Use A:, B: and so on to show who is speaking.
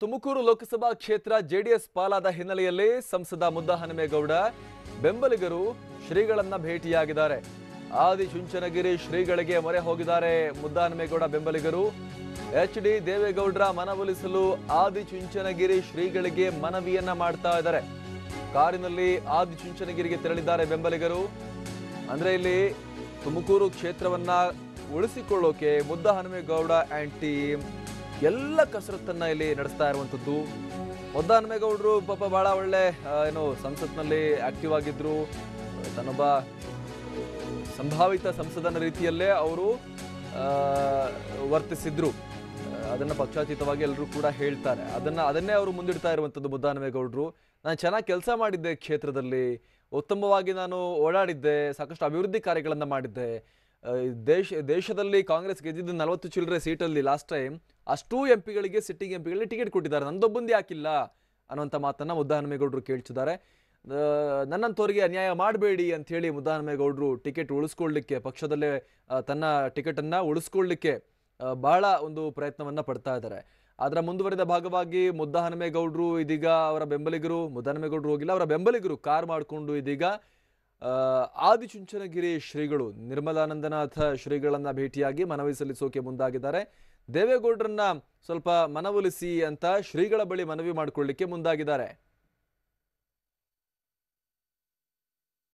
A: ತುಮಕೂರು ಲೋಕಸಭಾ ಕ್ಷೇತ್ರ ಜೆಡಿಎಸ್ ಪಾಲಾದ ಹಿನ್ನೆಲೆಯಲ್ಲಿ ಸಂಸದ ಮುದ್ದಹನುಮೇಗೌಡ ಬೆಂಬಲಿಗರು ಶ್ರೀಗಳನ್ನ ಭೇಟಿಯಾಗಿದ್ದಾರೆ. ಆದಿಚುಂಚನಗಿರಿ ಶ್ರೀಗಳಿಗೆ ಮೊರೆ ಹೋಗಿದ್ದಾರೆ ಮುದ್ದಹನುಮೇಗೌಡ ಬೆಂಬಲಿಗರು. ಎಚ್.ಡಿ. ದೇವೇಗೌಡರ ಮನವೊಲಿಸಲು ಆದಿಚುಂಚನಗಿರಿ ಶ್ರೀಗಳಿಗೆ ಮನವಿಯನ್ನ ಮಾಡ್ತಾ ಇದ್ದಾರೆ. ಕಾರಿನಲ್ಲಿ ಆದಿಚುಂಚನಗಿರಿಗೆ ತೆರಳಿದ್ದಾರೆ ಬೆಂಬಲಿಗರು. ಅಂದ್ರೆ ಇಲ್ಲಿ ತುಮಕೂರು ಕ್ಷೇತ್ರವನ್ನ ಉಳಿಸಿಕೊಳ್ಳೋಕೆ ಮುದ್ದಹನುಮೇಗೌಡ ಅಂಡ್ ಟೀಮ್ ಎಲ್ಲ ಕಸರತ್ತನ್ನ ಇಲ್ಲಿ ನಡೆಸ್ತಾ ಇರುವಂತದ್ದು. ಮುದ್ದಹನುಮೇಗೌಡರು ಪಾಪ ಬಹಳ ಒಳ್ಳೆ ಸಂಸತ್ನಲ್ಲಿ ಆಕ್ಟಿವ್ ಆಗಿದ್ರು. ತನ್ನೊಬ್ಬ ಸಂಭಾವಿತ ಸಂಸದನ ರೀತಿಯಲ್ಲೇ ಅವರು ವರ್ತಿಸಿದ್ರು. ಅದನ್ನ ಪಕ್ಷಾತೀತವಾಗಿ ಎಲ್ಲರೂ ಕೂಡ ಹೇಳ್ತಾರೆ. ಅದನ್ನೇ ಅವರು ಮುಂದಿಡ್ತಾ ಇರುವಂತದ್ದು ಮುದ್ದಹನುಮೇಗೌಡರು. ನಾನು ಚೆನ್ನಾಗಿ ಕೆಲಸ ಮಾಡಿದ್ದೆ, ಕ್ಷೇತ್ರದಲ್ಲಿ ಉತ್ತಮವಾಗಿ ನಾನು ಓಡಾಡಿದ್ದೆ, ಸಾಕಷ್ಟು ಅಭಿವೃದ್ಧಿ ಕಾರ್ಯಗಳನ್ನ ಮಾಡಿದ್ದೆ. ದೇಶದಲ್ಲಿ ಕಾಂಗ್ರೆಸ್ ಗೆದ್ದಿದ್ದು 40 ಚಿಲ್ಲರೆ ಸೀಟಲ್ಲಿ ಲಾಸ್ಟ್ ಟೈಮ್. ಅಷ್ಟೂ ಎಂಪಿಗಳಿಗೆ, ಸಿಟ್ಟಿಂಗ್ ಎಂಪಿಗಳಿಗೆ ಟಿಕೆಟ್ ಕೊಟ್ಟಿದ್ದಾರೆ, ನಂದೊಬ್ಬಂದೇ ಯಾಕಿಲ್ಲ ಅನ್ನುವಂಥ ಮಾತನ್ನ ಮುದ್ದಹನುಮೇಗೌಡರು ಕೇಳ್ತಿದ್ದಾರೆ. ನನ್ನಂಥವ್ರಿಗೆ ಅನ್ಯಾಯ ಮಾಡಬೇಡಿ ಅಂತ ಹೇಳಿ ಮುದ್ದಹನುಮೇಗೌಡರು ಟಿಕೆಟ್ ಉಳಿಸ್ಕೊಳ್ಳಿಕ್ಕೆ, ಪಕ್ಷದಲ್ಲೇ ತನ್ನ ಟಿಕೆಟ್ ಅನ್ನ ಉಳಿಸ್ಕೊಳ್ಳಿಕ್ಕೆ ಬಹಳ ಒಂದು ಪ್ರಯತ್ನವನ್ನ ಪಡ್ತಾ ಇದ್ದಾರೆ. ಅದರ ಮುಂದುವರಿದ ಭಾಗವಾಗಿ ಮುದ್ದಹನುಮೇಗೌಡರು ಇದೀಗ ಅವರ ಬೆಂಬಲಿಗರು, ಮುದ್ದಹನುಮೇಗೌಡರು ಹೋಗಿಲ್ಲ, ಅವರ ಬೆಂಬಲಿಗರು ಕಾರ್ ಮಾಡಿಕೊಂಡು ಇದೀಗ ಆದಿಚುಂಚನಗಿರಿ ಶ್ರೀಗಳು ನಿರ್ಮಲಾನಂದನಾಥ ಶ್ರೀಗಳನ್ನ ಭೇಟಿಯಾಗಿ ಮನವಿ ಸಲ್ಲಿಸೋಕೆ ಮುಂದಾಗಿದ್ದಾರೆ. ದೇವೇಗೌಡರನ್ನ ಸ್ವಲ್ಪ ಮನವೊಲಿಸಿ ಅಂತ ಶ್ರೀಗಳ ಬಳಿ ಮನವಿ ಮಾಡಿಕೊಳ್ಳಿಕ್ಕೆ ಮುಂದಾಗಿದ್ದಾರೆ.